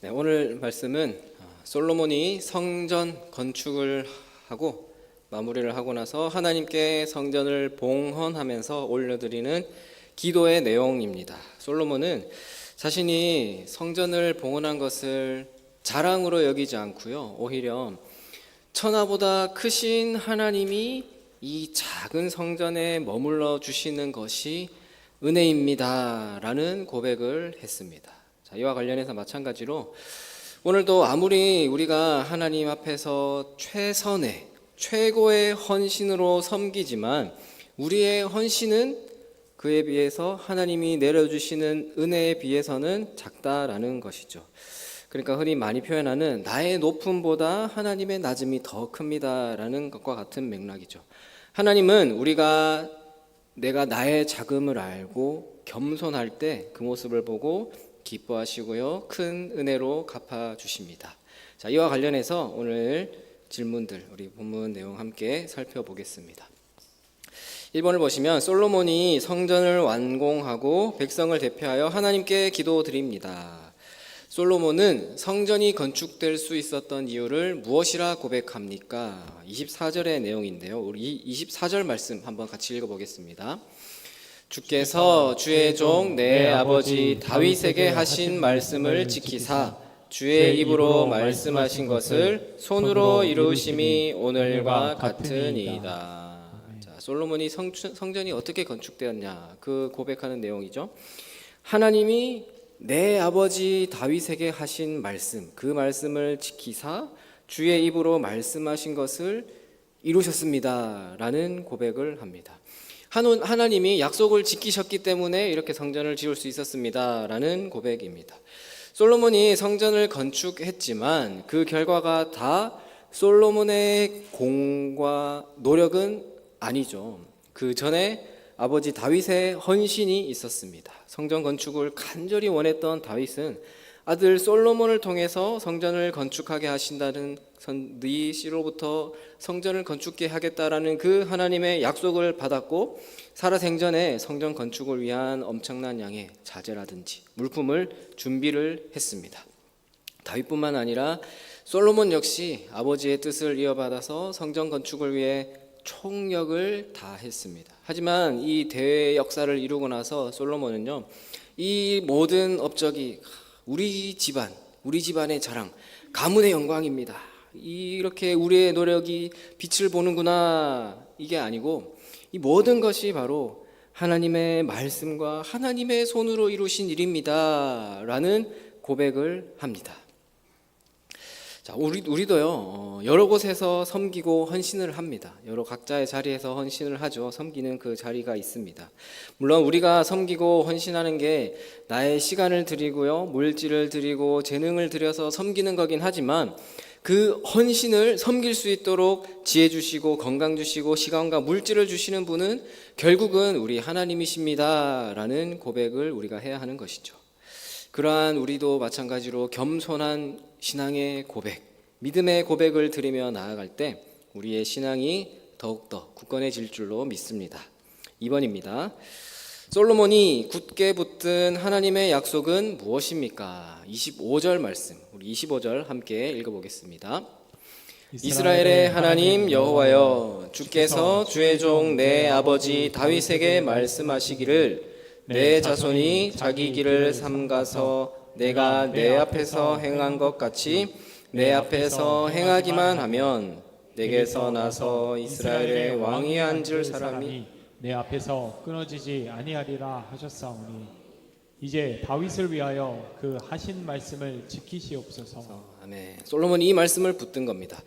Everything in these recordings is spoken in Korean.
네, 오늘 말씀은 솔로몬이 성전 건축을 하고 마무리를 하고 나서 하나님께 성전을 봉헌하면서 올려드리는 기도의 내용입니다. 솔로몬은 자신이 성전을 봉헌한 것을 자랑으로 여기지 않고요, 오히려 천하보다 크신 하나님이 이 작은 성전에 머물러 주시는 것이 은혜입니다 라는 고백을 했습니다. 자, 이와 관련해서 마찬가지로 오늘도 아무리 우리가 하나님 앞에서 최선의 최고의 헌신으로 섬기지만 우리의 헌신은 그에 비해서 하나님이 내려주시는 은혜에 비해서는 작다라는 것이죠. 그러니까 흔히 많이 표현하는 나의 높음보다 하나님의 낮음이 더 큽니다라는 것과 같은 맥락이죠. 하나님은 내가 나의 작음을 알고 겸손할 때 그 모습을 보고 기뻐하시고요, 큰 은혜로 갚아주십니다. 자, 이와 관련해서 오늘 질문들, 우리 본문 내용 함께 살펴보겠습니다. 1번을 보시면 솔로몬이 성전을 완공하고 백성을 대표하여 하나님께 기도드립니다. 솔로몬은 성전이 건축될 수 있었던 이유를 무엇이라 고백합니까? 24절의 내용인데요. 우리 24절 말씀 한번 같이 읽어보겠습니다. 주께서 주의 종 내 아버지 다윗에게 하신 말씀을 지키사 주의 입으로 말씀하신 것을 손으로 이루심이 오늘과 같으니이다. 자, 솔로몬이 성전이 어떻게 건축되었냐, 그 고백하는 내용이죠. 하나님이 내 아버지 다윗에게 하신 말씀, 그 말씀을 지키사 주의 입으로 말씀하신 것을 이루셨습니다 라는 고백을 합니다. 하나님이 약속을 지키셨기 때문에 이렇게 성전을 지을 수 있었습니다 라는 고백입니다. 솔로몬이 성전을 건축했지만 그 결과가 다 솔로몬의 공과 노력은 아니죠. 그 전에 아버지 다윗의 헌신이 있었습니다. 성전 건축을 간절히 원했던 다윗은 아들 솔로몬을 통해서 성전을 건축하게 하신다는 네 씨로부터 성전을 건축게 하겠다라는 그 하나님의 약속을 받았고, 살아생전에 성전 건축을 위한 엄청난 양의 자재라든지 물품을 준비를 했습니다. 다윗뿐만 아니라 솔로몬 역시 아버지의 뜻을 이어받아서 성전 건축을 위해 총력을 다했습니다. 하지만 이 대회 역사를 이루고 나서 솔로몬은요, 이 모든 업적이 우리 집안의 자랑, 가문의 영광입니다, 이렇게 우리의 노력이 빛을 보는구나, 이게 아니고 이 모든 것이 바로 하나님의 말씀과 하나님의 손으로 이루신 일입니다 라는 고백을 합니다. 자, 우리도요, 여러 곳에서 섬기고 헌신을 합니다. 여러 각자의 자리에서 헌신을 하죠. 섬기는 그 자리가 있습니다. 물론 우리가 섬기고 헌신하는 게 나의 시간을 드리고요, 물질을 드리고 재능을 들여서 섬기는 거긴 하지만 그 헌신을 섬길 수 있도록 지혜 주시고 건강 주시고 시간과 물질을 주시는 분은 결국은 우리 하나님이십니다 라는 고백을 우리가 해야 하는 것이죠. 그러한 우리도 마찬가지로 겸손한 신앙의 고백, 믿음의 고백을 드리며 나아갈 때 우리의 신앙이 더욱더 굳건해질 줄로 믿습니다. 2번입니다. 솔로몬이 굳게 붙든 하나님의 약속은 무엇입니까? 25절 말씀, 우리 25절 함께 읽어보겠습니다. 이스라엘의 하나님 여호와여, 주께서 주의 종 내 아버지 다윗에게 말씀하시기를 내 자손이 자기 길을 삼가서 내가 내 앞에서 행한 것 같이 내 앞에서 행하기만 하면 내게서 나서 이스라엘의 왕이 앉을 사람이 내 앞에서 끊어지지 아니하리라 하셨사오니 이제 다윗을 위하여 그 하신 말씀을 지키시옵소서. 아멘. 솔로몬이 이 말씀을 붙든 겁니다.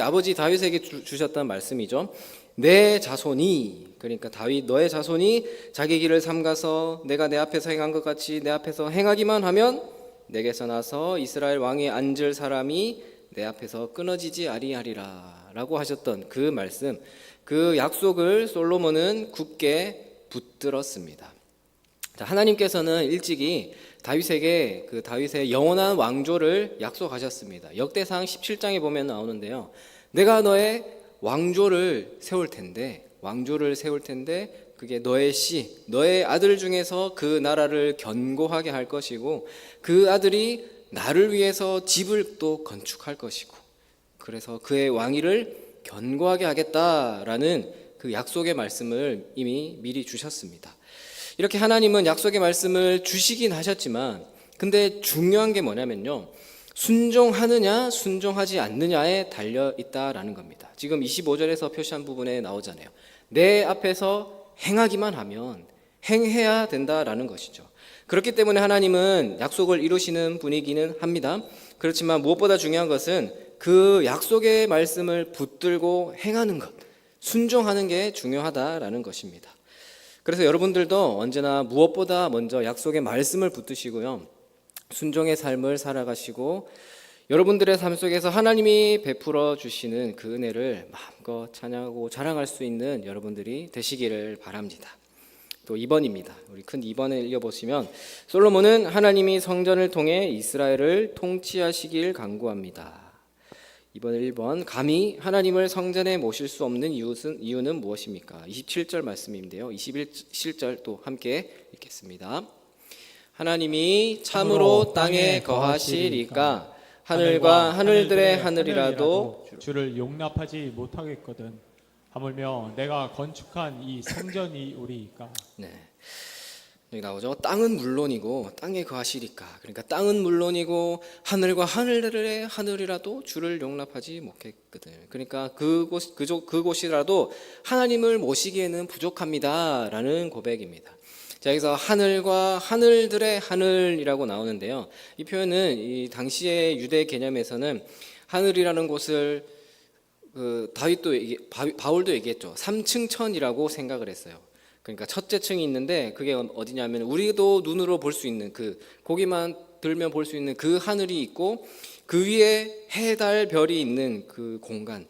아버지 다윗에게 주셨던 말씀이죠. 내 자손이, 그러니까 다윗 너의 자손이 자기 길을 삼가서 내가 내 앞에서 행한 것 같이 내 앞에서 행하기만 하면 내게서 나서 이스라엘 왕이 앉을 사람이 내 앞에서 끊어지지 아니하리라 라고 하셨던 그 말씀, 그 약속을 솔로몬은 굳게 붙들었습니다. 하나님께서는 일찍이 다윗에게 그 다윗의 영원한 왕조를 약속하셨습니다. 역대상 17장에 보면 나오는데요, 내가 너의 왕조를 세울 텐데 그게 너의 아들 중에서 그 나라를 견고하게 할 것이고 그 아들이 나를 위해서 집을 또 건축할 것이고, 그래서 그의 왕위를 견고하게 하겠다라는 그 약속의 말씀을 이미 미리 주셨습니다. 이렇게 하나님은 약속의 말씀을 주시긴 하셨지만, 근데 중요한 게 뭐냐면요, 순종하느냐 순종하지 않느냐에 달려 있다라는 겁니다. 지금 25절에서 표시한 부분에 나오잖아요. 내 앞에서 행하기만 하면 행해야 된다라는 것이죠. 그렇기 때문에 하나님은 약속을 이루시는 분이기는 합니다. 그렇지만 무엇보다 중요한 것은 그 약속의 말씀을 붙들고 행하는 것, 순종하는 게 중요하다라는 것입니다. 그래서 여러분들도 언제나 무엇보다 먼저 약속의 말씀을 붙드시고요, 순종의 삶을 살아가시고 여러분들의 삶 속에서 하나님이 베풀어 주시는 그 은혜를 마음껏 찬양하고 자랑할 수 있는 여러분들이 되시기를 바랍니다. 또 2번입니다. 우리 큰 2번을 읽어보시면, 솔로몬은 하나님이 성전을 통해 이스라엘을 통치하시길 간구합니다. 2번 1번, 감히 하나님을 성전에 모실 수 없는 이유는 무엇입니까? 27절 말씀인데요, 21절 또 함께 읽겠습니다. 하나님이 참으로 땅에 거하시리까 하늘과 하늘들의 하늘이라도 주를 용납하지 못하겠거든. 하물며 내가 건축한 이 성전이 우리이까. 네, 여기 나오죠. 땅은 물론이고 땅에 거하시리까. 그러니까 땅은 물론이고 하늘과 하늘들의 하늘이라도 주를 용납하지 못했거든. 그러니까 그곳이라도 하나님을 모시기에는 부족합니다라는 고백입니다. 자, 여기서 하늘과 하늘들의 하늘이라고 나오는데요, 이 표현은 이 당시의 유대 개념에서는 하늘이라는 곳을 바울도 얘기했죠. 3층 천이라고 생각을 했어요. 그러니까 첫째 층이 있는데 그게 어디냐면 우리도 눈으로 볼 수 있는 고기만 들면 볼 수 있는 그 하늘이 있고, 그 위에 해, 달, 별이 있는 그 공간,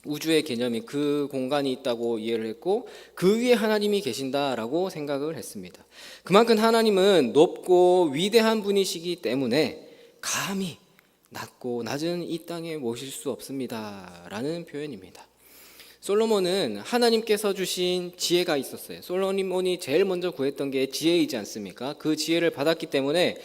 우주의 개념이 그 공간이 있다고 이해를 했고, 그 위에 하나님이 계신다라고 생각을 했습니다. 그만큼 하나님은 높고 위대한 분이시기 때문에 감히 낮고 낮은 이 땅에 모실 수 없습니다라는 표현입니다. 솔로몬은 하나님께서 주신 지혜가 있었어요. 솔로몬이 제일 먼저 구했던 게 지혜이지 않습니까? 그 지혜를 받았기 때문에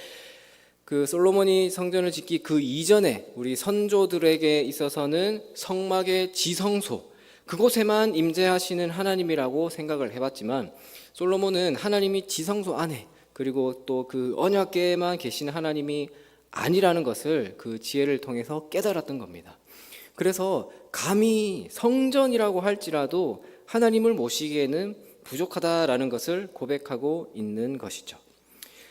그 솔로몬이 성전을 짓기 그 이전에 우리 선조들에게 있어서는 성막의 지성소, 그곳에만 임재하시는 하나님이라고 생각을 해봤지만, 솔로몬은 하나님이 지성소 안에, 그리고 또 그 언약궤에만 계시는 하나님이 아니라는 것을 그 지혜를 통해서 깨달았던 겁니다. 그래서 감히 성전이라고 할지라도 하나님을 모시기에는 부족하다라는 것을 고백하고 있는 것이죠.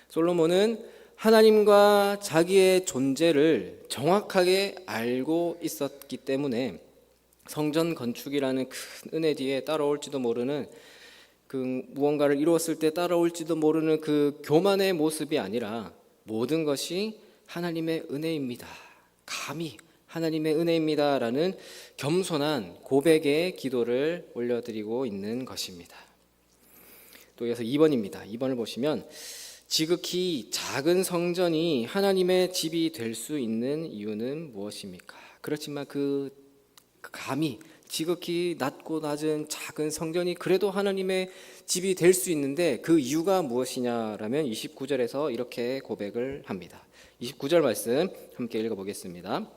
솔로몬은 하나님과 자기의 존재를 정확하게 알고 있었기 때문에 성전 건축이라는 큰 은혜 뒤에 따라올지도 모르는 그 무언가를 이루었을 때 따라올지도 모르는 그 교만의 모습이 아니라 모든 것이 하나님의 은혜입니다, 감히 하나님의 은혜입니다라는 겸손한 고백의 기도를 올려드리고 있는 것입니다. 또 이어서 2번입니다. 2번을 보시면, 지극히 작은 성전이 하나님의 집이 될 수 있는 이유는 무엇입니까? 그렇지만 감히 지극히 낮고 낮은 작은 성전이 그래도 하나님의 집이 될 수 있는데 그 이유가 무엇이냐라면 29절에서 이렇게 고백을 합니다. 29절 말씀 함께 읽어보겠습니다.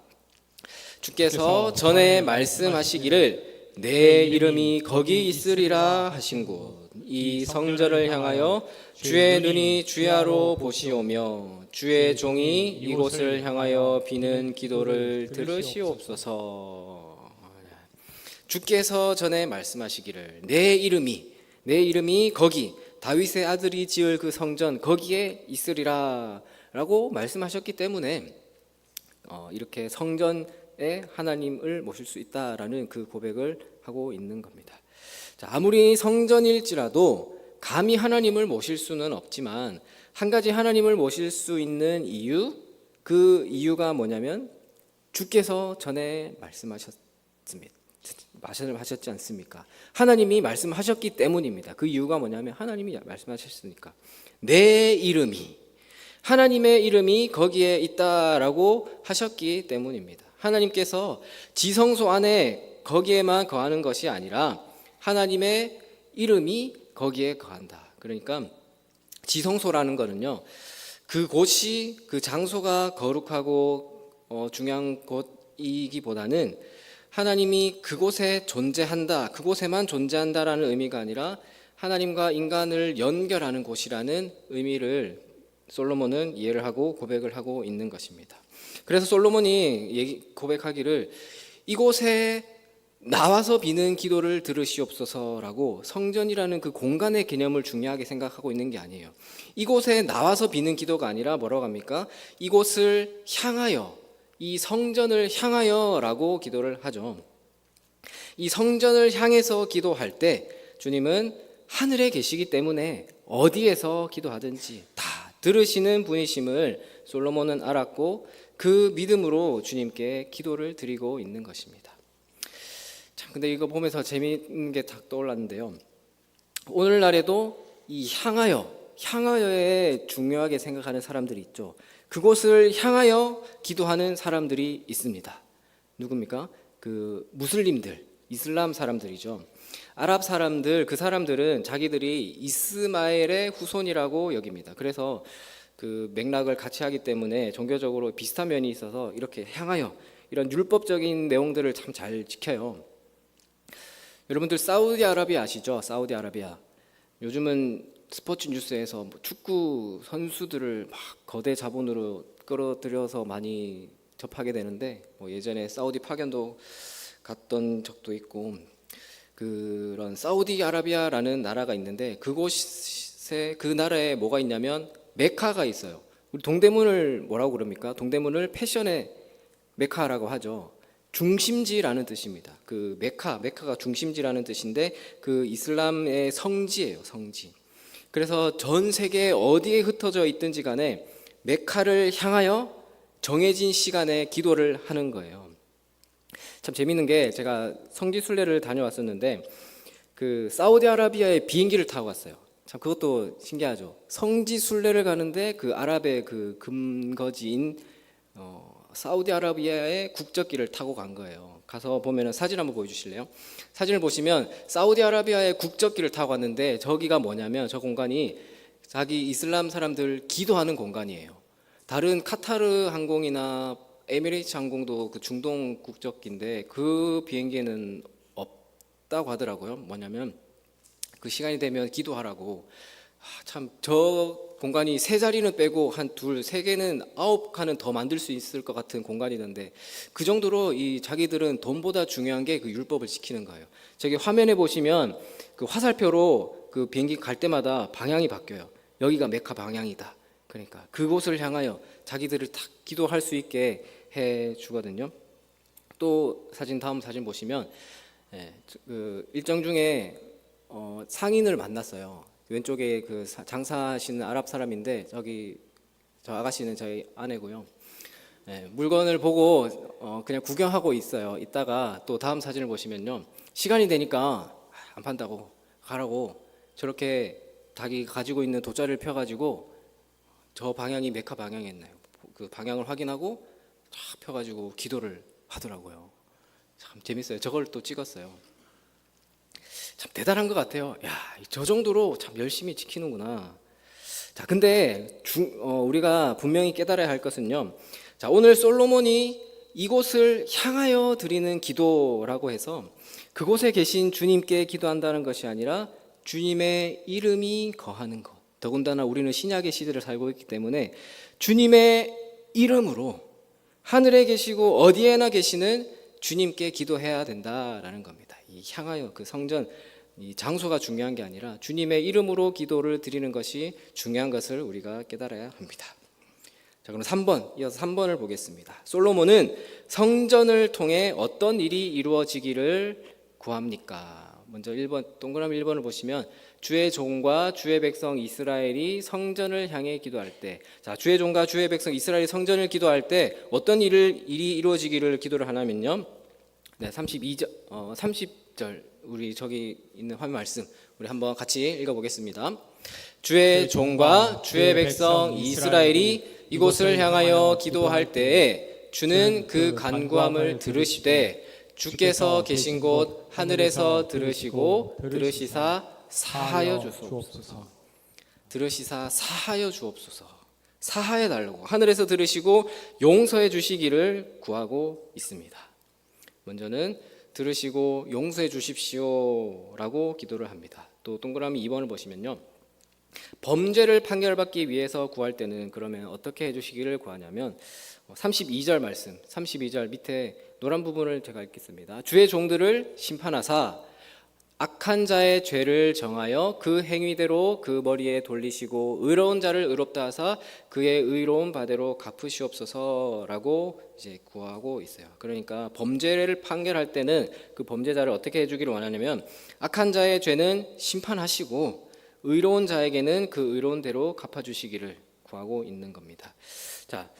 주께서 전에 말씀하시기를 내 이름이 거기 있으리라 하신 곳, 이 성전을 향하여 주의 눈이 주야로 보시오며 주의 종이 이곳을 향하여 비는 기도를 들으시옵소서. 주께서 전에 말씀하시기를 내 이름이 거기 다윗의 아들이 지을 그 성전 거기에 있으리라 라고 말씀하셨기 때문에 이렇게 성전에 하나님을 모실 수 있다라는 그 고백을 하고 있는 겁니다. 자, 아무리 성전일지라도 감히 하나님을 모실 수는 없지만 한 가지 하나님을 모실 수 있는 이유, 그 이유가 뭐냐면 주께서 전에 말씀하셨지 않습니까? 하나님이 말씀하셨기 때문입니다. 그 이유가 뭐냐면 하나님이 말씀하셨으니까. 하나님의 이름이 거기에 있다라고 하셨기 때문입니다. 하나님께서 지성소 안에 거기에만 거하는 것이 아니라 하나님의 이름이 거기에 거한다. 그러니까 지성소라는 거는요, 그곳이 그 장소가 거룩하고 중요한 곳이기보다는 하나님이 그곳에 존재한다, 그곳에만 존재한다라는 의미가 아니라 하나님과 인간을 연결하는 곳이라는 의미를 솔로몬은 이해를 하고 고백을 하고 있는 것입니다. 그래서 솔로몬이 고백하기를 이곳에 나와서 비는 기도를 들으시옵소서라고 성전이라는 그 공간의 개념을 중요하게 생각하고 있는 게 아니에요. 이곳에 나와서 비는 기도가 아니라 뭐라고 합니까? 이곳을 향하여, 이 성전을 향하여라고 기도를 하죠. 이 성전을 향해서 기도할 때 주님은 하늘에 계시기 때문에 어디에서 기도하든지 다 들으시는 분이심을 솔로몬은 알았고 그 믿음으로 주님께 기도를 드리고 있는 것입니다. 참, 근데 이거 보면서 재미있는 게 딱 떠올랐는데요. 오늘날에도 이 향하여에 중요하게 생각하는 사람들이 있죠. 그곳을 향하여 기도하는 사람들이 있습니다. 누굽니까? 그 무슬림들, 이슬람 사람들이죠. 아랍 사람들, 그 사람들은 자기들이 이스마엘의 후손이라고 여깁니다. 그래서 그 맥락을 같이 하기 때문에 종교적으로 비슷한 면이 있어서 이렇게 향하여 이런 율법적인 내용들을 참 잘 지켜요. 여러분들 사우디아라비아 아시죠? 사우디아라비아. 요즘은 스포츠 뉴스에서 뭐 축구 선수들을 막 거대 자본으로 끌어들여서 많이 접하게 되는데 뭐 예전에 사우디 파견도 갔던 적도 있고 그런 사우디아라비아라는 나라가 있는데 그곳에 그 나라에 뭐가 있냐면 메카가 있어요. 우리 동대문을 뭐라고 그럽니까? 동대문을 패션의 메카라고 하죠. 중심지라는 뜻입니다. 그 메카가 중심지라는 뜻인데 그 이슬람의 성지예요, 성지. 그래서 전 세계 어디에 흩어져 있든지 간에 메카를 향하여 정해진 시간에 기도를 하는 거예요. 참 재밌는 게 제가 성지 순례를 다녀왔었는데 그 사우디아라비아에 비행기를 타고 갔어요. 참 그것도 신기하죠. 성지 순례를 가는데 그 아랍의 그 근거지인 사우디아라비아의 국적기를 타고 간 거예요. 가서 보면은 사진 한번 보여주실래요? 사진을 보시면 사우디아라비아의 국적기를 타고 갔는데 저기가 뭐냐면 저 공간이 자기 이슬람 사람들 기도하는 공간이에요. 다른 카타르 항공이나 에미레이츠 항공도 그 중동 국적기인데 그 비행기에는 없다고 하더라고요. 뭐냐면 그 시간이 되면 기도하라고. 참 저 공간이 세 자리는 빼고 한 둘, 세 개는 9칸은 더 만들 수 있을 것 같은 공간이던데 그 정도로 이 자기들은 돈보다 중요한 게 그 율법을 지키는 거예요. 저기 화면에 보시면 그 화살표로 그 비행기 갈 때마다 방향이 바뀌어요. 여기가 메카 방향이다. 그러니까 그곳을 향하여 자기들을 딱 기도할 수 있게 해 주거든요. 또 다음 사진 보시면 그 일정 중에 상인을 만났어요. 왼쪽에 그 장사하시는 아랍 사람인데 저 아가씨는 저희 아내고요. 물건을 보고 그냥 구경하고 있어요. 있다가 또 다음 사진을 보시면요. 시간이 되니까 안 판다고 가라고 저렇게 자기 가지고 있는 돗자리를 펴가지고 저 방향이 메카 방향이었나요? 그 방향을 확인하고 쫙 펴가지고 기도를 하더라고요. 참 재밌어요. 저걸 또 찍었어요. 참 대단한 것 같아요. 야, 저 정도로 참 열심히 지키는구나. 자, 근데 우리가 분명히 깨달아야 할 것은요. 자, 오늘 솔로몬이 이곳을 향하여 드리는 기도라고 해서 그곳에 계신 주님께 기도한다는 것이 아니라 주님의 이름이 거하는 것. 더군다나 우리는 신약의 시대를 살고 있기 때문에 주님의 이름으로 하늘에 계시고 어디에나 계시는 주님께 기도해야 된다라는 겁니다. 이 향하여 그 성전 이 장소가 중요한 게 아니라 주님의 이름으로 기도를 드리는 것이 중요한 것을 우리가 깨달아야 합니다. 자, 그럼 3번, 이어서 3번을 보겠습니다. 솔로몬은 성전을 통해 어떤 일이 이루어지기를 구합니까? 먼저 1번, 동그라미 1번을 보시면 주의 종과 주의 백성 이스라엘이 성전을 향해 기도할 때, 자, 주의 종과 주의 백성 이스라엘이 성전을 기도할 때 어떤 일이 이루어지기를 기도를 하냐면요. 네, 30절 우리 저기 있는 화면 말씀 우리 한번 같이 읽어보겠습니다. 주의 종과 주의 백성 이스라엘이 이곳을 향하여 기도할 때에 주는 그 간구함을 들으시되 주께서 계신 곳 하늘에서 들으시고 들으시사 사하여 주옵소서. 들으시사 사하여 주옵소서. 사하해 달라고, 하늘에서 들으시고 용서해 주시기를 구하고 있습니다. 먼저는 들으시고 용서해 주십시오라고 기도를 합니다. 또 동그라미 2번을 보시면요, 범죄를 판결받기 위해서 구할 때는 그러면 어떻게 해주시기를 구하냐면 32절 말씀, 32절 밑에 노란 부분을 제가 읽겠습니다. 주의 종들을 심판하사 악한 자의 죄를 정하여 그 행위대로 그 머리에 돌리시고 의로운 자를 의롭다 하사 그의 의로운 바대로 갚으시옵소서라고 이제 구하고 있어요. 그러니까 범죄를 판결할 때는 그 범죄자를 어떻게 해주기를 원하냐면 악한 자의 죄는 심판하시고 의로운 자에게는 그 의로운 대로 갚아주시기를 구하고 있는 겁니다. 자,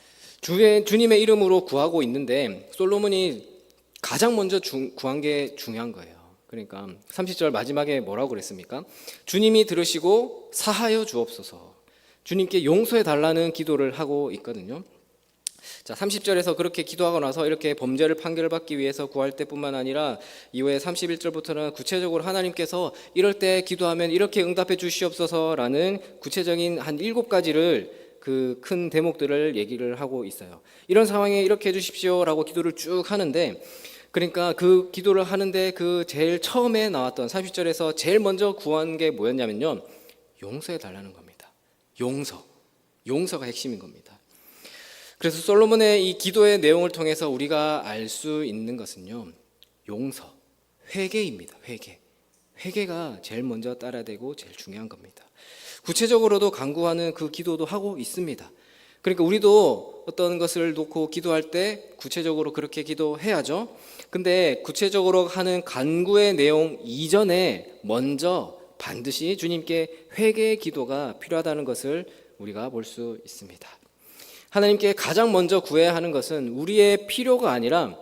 주님의 이름으로 구하고 있는데 솔로몬이 가장 먼저 구한 게 중요한 거예요. 그러니까 30절 마지막에 뭐라고 그랬습니까? 주님이 들으시고 사하여 주옵소서. 주님께 용서해 달라는 기도를 하고 있거든요. 자, 30절에서 그렇게 기도하고 나서 이렇게 범죄를 판결받기 위해서 구할 때뿐만 아니라 이후에 31절부터는 구체적으로 하나님께서 이럴 때 기도하면 이렇게 응답해 주시옵소서라는 구체적인 한 7가지를 그 큰 대목들을 얘기를 하고 있어요. 이런 상황에 이렇게 해주십시오라고 기도를 쭉 하는데, 그러니까 그 기도를 하는데 그 제일 처음에 나왔던 30절에서 제일 먼저 구한 게 뭐였냐면요, 용서해 달라는 겁니다. 용서가 핵심인 겁니다. 그래서 솔로몬의 이 기도의 내용을 통해서 우리가 알 수 있는 것은요, 용서, 회개입니다. 회개가 제일 먼저 따라야 되고 제일 중요한 겁니다. 구체적으로도 간구하는 그 기도도 하고 있습니다. 그러니까 우리도 어떤 것을 놓고 기도할 때 구체적으로 그렇게 기도해야죠. 근데 구체적으로 하는 간구의 내용 이전에 먼저 반드시 주님께 회개의 기도가 필요하다는 것을 우리가 볼 수 있습니다. 하나님께 가장 먼저 구해야 하는 것은 우리의 필요가 아니라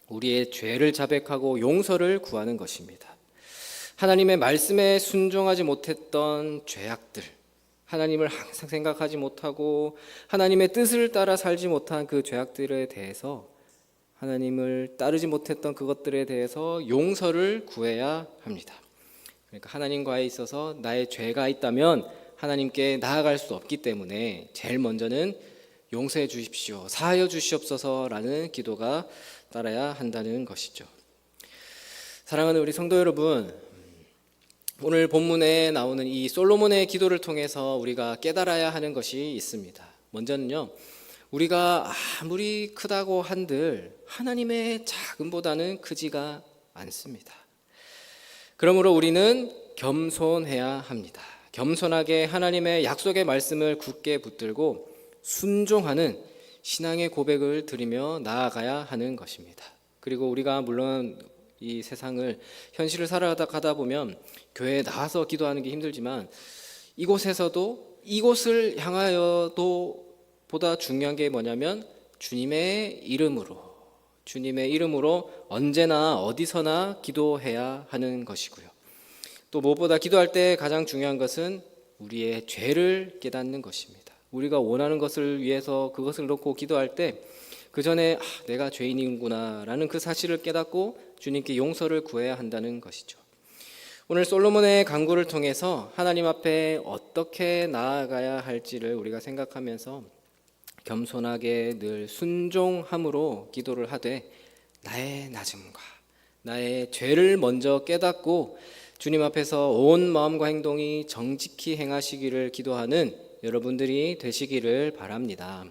우리의 죄를 자백하고 용서를 구하는 것입니다. 하나님의 말씀에 순종하지 못했던 죄악들, 하나님을 항상 생각하지 못하고 하나님의 뜻을 따라 살지 못한 그 죄악들에 대해서, 하나님을 따르지 못했던 그것들에 대해서 용서를 구해야 합니다. 그러니까 하나님과에 있어서 나의 죄가 있다면 하나님께 나아갈 수 없기 때문에 제일 먼저는 용서해 주십시오, 사하여 주시옵소서라는 기도가 따라야 한다는 것이죠. 사랑하는 우리 성도 여러분, 오늘 본문에 나오는 이 솔로몬의 기도를 통해서 우리가 깨달아야 하는 것이 있습니다. 먼저는요, 우리가 아무리 크다고 한들 하나님의 작음보다는 크지가 않습니다. 그러므로 우리는 겸손해야 합니다. 겸손하게 하나님의 약속의 말씀을 굳게 붙들고 순종하는 신앙의 고백을 드리며 나아가야 하는 것입니다. 그리고 우리가 물론 이 세상을 현실을 살아가다 보면 교회에 나와서 기도하는 게 힘들지만 이곳에서도, 이곳을 향하여도 보다 중요한 게 뭐냐면 주님의 이름으로 언제나 어디서나 기도해야 하는 것이고요. 또 무엇보다 기도할 때 가장 중요한 것은 우리의 죄를 깨닫는 것입니다. 우리가 원하는 것을 위해서 그것을 놓고 기도할 때 그 전에 내가 죄인이구나 라는 그 사실을 깨닫고 주님께 용서를 구해야 한다는 것이죠. 오늘 솔로몬의 간구를 통해서 하나님 앞에 어떻게 나아가야 할지를 우리가 생각하면서 겸손하게 늘 순종함으로 기도를 하되 나의 낮음과 나의 죄를 먼저 깨닫고 주님 앞에서 온 마음과 행동이 정직히 행하시기를 기도하는 여러분들이 되시기를 바랍니다.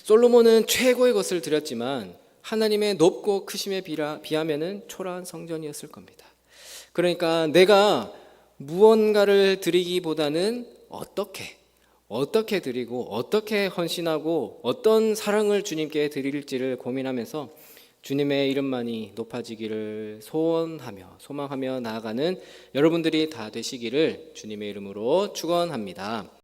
솔로몬은 최고의 것을 드렸지만 하나님의 높고 크심에 비하면은 초라한 성전이었을 겁니다. 그러니까 내가 무언가를 드리기보다는 어떻게 드리고 어떻게 헌신하고 어떤 사랑을 주님께 드릴지를 고민하면서 주님의 이름만이 높아지기를 소망하며 나아가는 여러분들이 다 되시기를 주님의 이름으로 축원합니다.